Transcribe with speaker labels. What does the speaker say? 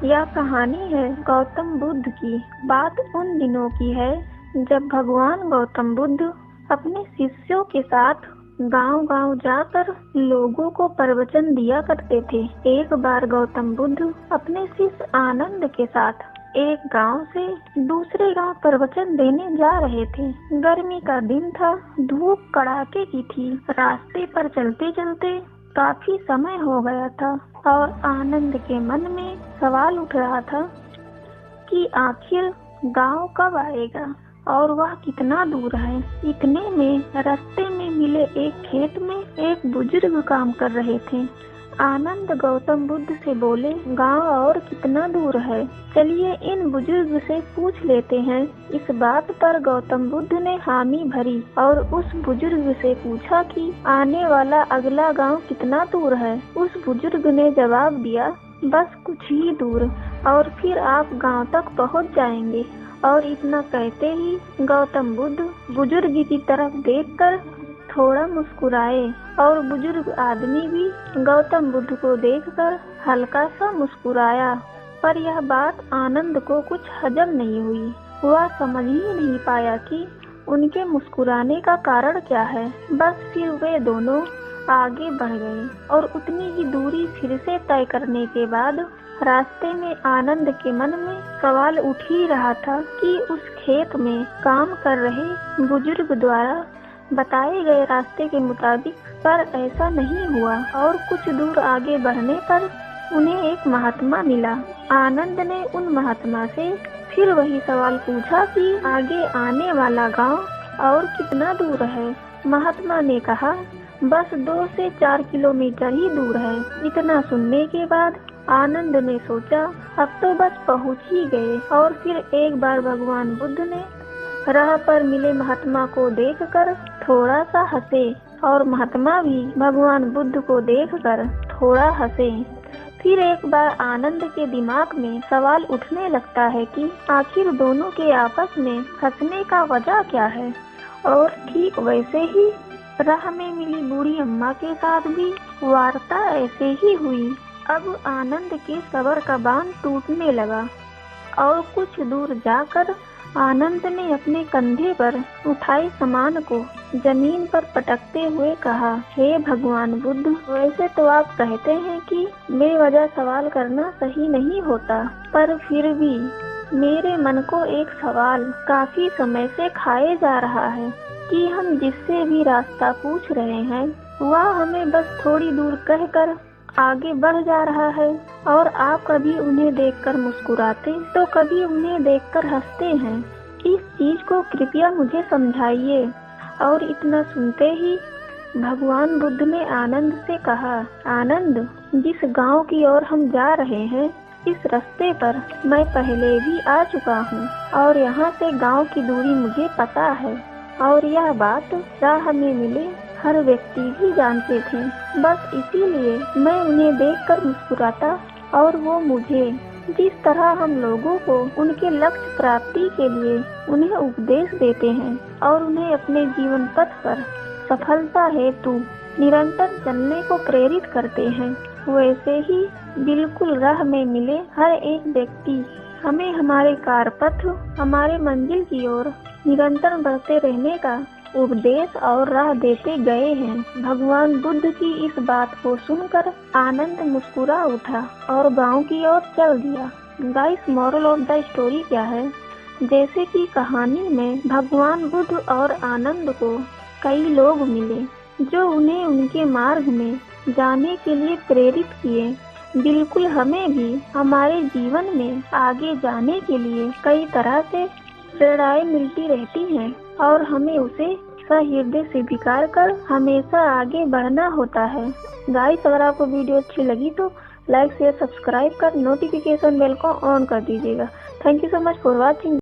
Speaker 1: यह कहानी है गौतम बुद्ध की। बात उन दिनों की है जब भगवान गौतम बुद्ध अपने शिष्यों के साथ गांव-गांव जाकर लोगों को प्रवचन दिया करते थे। एक बार गौतम बुद्ध अपने शिष्य आनंद के साथ एक गांव से दूसरे गांव प्रवचन देने जा रहे थे। गर्मी का दिन था, धूप कड़ाके की थी। रास्ते पर चलते चलते काफी समय हो गया था और आनंद के मन में सवाल उठ रहा था कि आखिर गांव कब आएगा और वह कितना दूर है। इतने में रास्ते में मिले एक खेत में एक बुजुर्ग काम कर रहे थे। आनंद गौतम बुद्ध से बोले, गांव और कितना दूर है, चलिए इन बुजुर्ग से पूछ लेते हैं। इस बात पर गौतम बुद्ध ने हामी भरी और उस बुजुर्ग से पूछा कि आने वाला अगला गांव कितना दूर है। उस बुजुर्ग ने जवाब दिया, बस कुछ ही दूर और फिर आप गांव तक पहुंच जाएंगे। और इतना कहते ही गौतम बुद्ध बुजुर्ग की तरफ देखकर थोड़ा मुस्कुराए और बुजुर्ग आदमी भी गौतम बुद्ध को देखकर हल्का सा मुस्कुराया। पर यह बात आनंद को कुछ हजम नहीं हुई। वह समझ ही नहीं पाया कि उनके मुस्कुराने का कारण क्या है। बस फिर वे दोनों आगे बढ़ गए और उतनी ही दूरी फिर से तय करने के बाद रास्ते में आनंद के मन में सवाल उठ ही रहा था कि उस खेत में काम कर रहे बुजुर्ग द्वारा बताए गए रास्ते के मुताबिक पर ऐसा नहीं हुआ। और कुछ दूर आगे बढ़ने पर उन्हें एक महात्मा मिला। आनंद ने उन महात्मा से फिर वही सवाल पूछा कि आगे आने वाला गांव और कितना दूर है। महात्मा ने कहा, बस 2 से 4 किलोमीटर ही दूर है। इतना सुनने के बाद आनंद ने सोचा, अब तो बस पहुंच ही गए। और फिर एक बार भगवान बुद्ध ने राह पर मिले महात्मा को देखकर थोड़ा सा हंसे और महात्मा भी भगवान बुद्ध को देखकर थोड़ा हंसे। फिर एक बार आनंद के दिमाग में सवाल उठने लगता है कि आखिर दोनों के आपस में हंसने का वजह क्या है। और ठीक वैसे ही राह में मिली बूढ़ी अम्मा के साथ भी वार्ता ऐसे ही हुई। अब आनंद के सब्र का बांध टूटने लगा और कुछ दूर जाकर आनंद ने अपने कंधे पर उठाए सामान को जमीन पर पटकते हुए कहा, हे भगवान बुद्ध, वैसे तो आप कहते हैं कि बेवजह सवाल करना सही नहीं होता, पर फिर भी मेरे मन को एक सवाल काफी समय से खाए जा रहा है कि हम जिससे भी रास्ता पूछ रहे हैं वह हमें बस थोड़ी दूर कहकर आगे बढ़ जा रहा है और आप कभी उन्हें देखकर मुस्कुराते तो कभी उन्हें देखकर हंसते हैं। इस चीज को कृपया मुझे समझाइए। और इतना सुनते ही भगवान बुद्ध ने आनंद से कहा, आनंद, जिस गांव की ओर हम जा रहे हैं इस रास्ते पर मैं पहले भी आ चुका हूँ और यहाँ से गांव की दूरी मुझे पता है। और यह बात राह में मिले हर व्यक्ति भी जानते थे। बस इसीलिए मैं उन्हें देखकर मुस्कुराता और वो मुझे। जिस तरह हम लोगों को उनके लक्ष्य प्राप्ति के लिए उन्हें उपदेश देते हैं और उन्हें अपने जीवन पथ पर सफलता हेतु निरंतर चलने को प्रेरित करते हैं, वैसे ही बिल्कुल राह में मिले हर एक व्यक्ति हमें हमारे कारपथ, हमारे मंजिल की ओर निरंतर बढ़ते रहने का उपदेश और राह देते गए हैं। भगवान बुद्ध की इस बात को सुनकर आनंद मुस्कुरा उठा और गांव की ओर चल दिया। Guys, moral of the story क्या है? जैसे कि कहानी में भगवान बुद्ध और आनंद को कई लोग मिले जो उन्हें उनके मार्ग में जाने के लिए प्रेरित किए। बिल्कुल हमें भी हमारे जीवन में आगे जाने के लिए कई तरह से प्रेरणाएं मिलती रहती हैं और हमें उसे सहृदय से स्वीकार कर हमेशा आगे बढ़ना होता है। गाइस, अगर आपको वीडियो अच्छी लगी तो लाइक शेयर सब्सक्राइब कर नोटिफिकेशन बेल को ऑन कर दीजिएगा। Thank you so much for watching.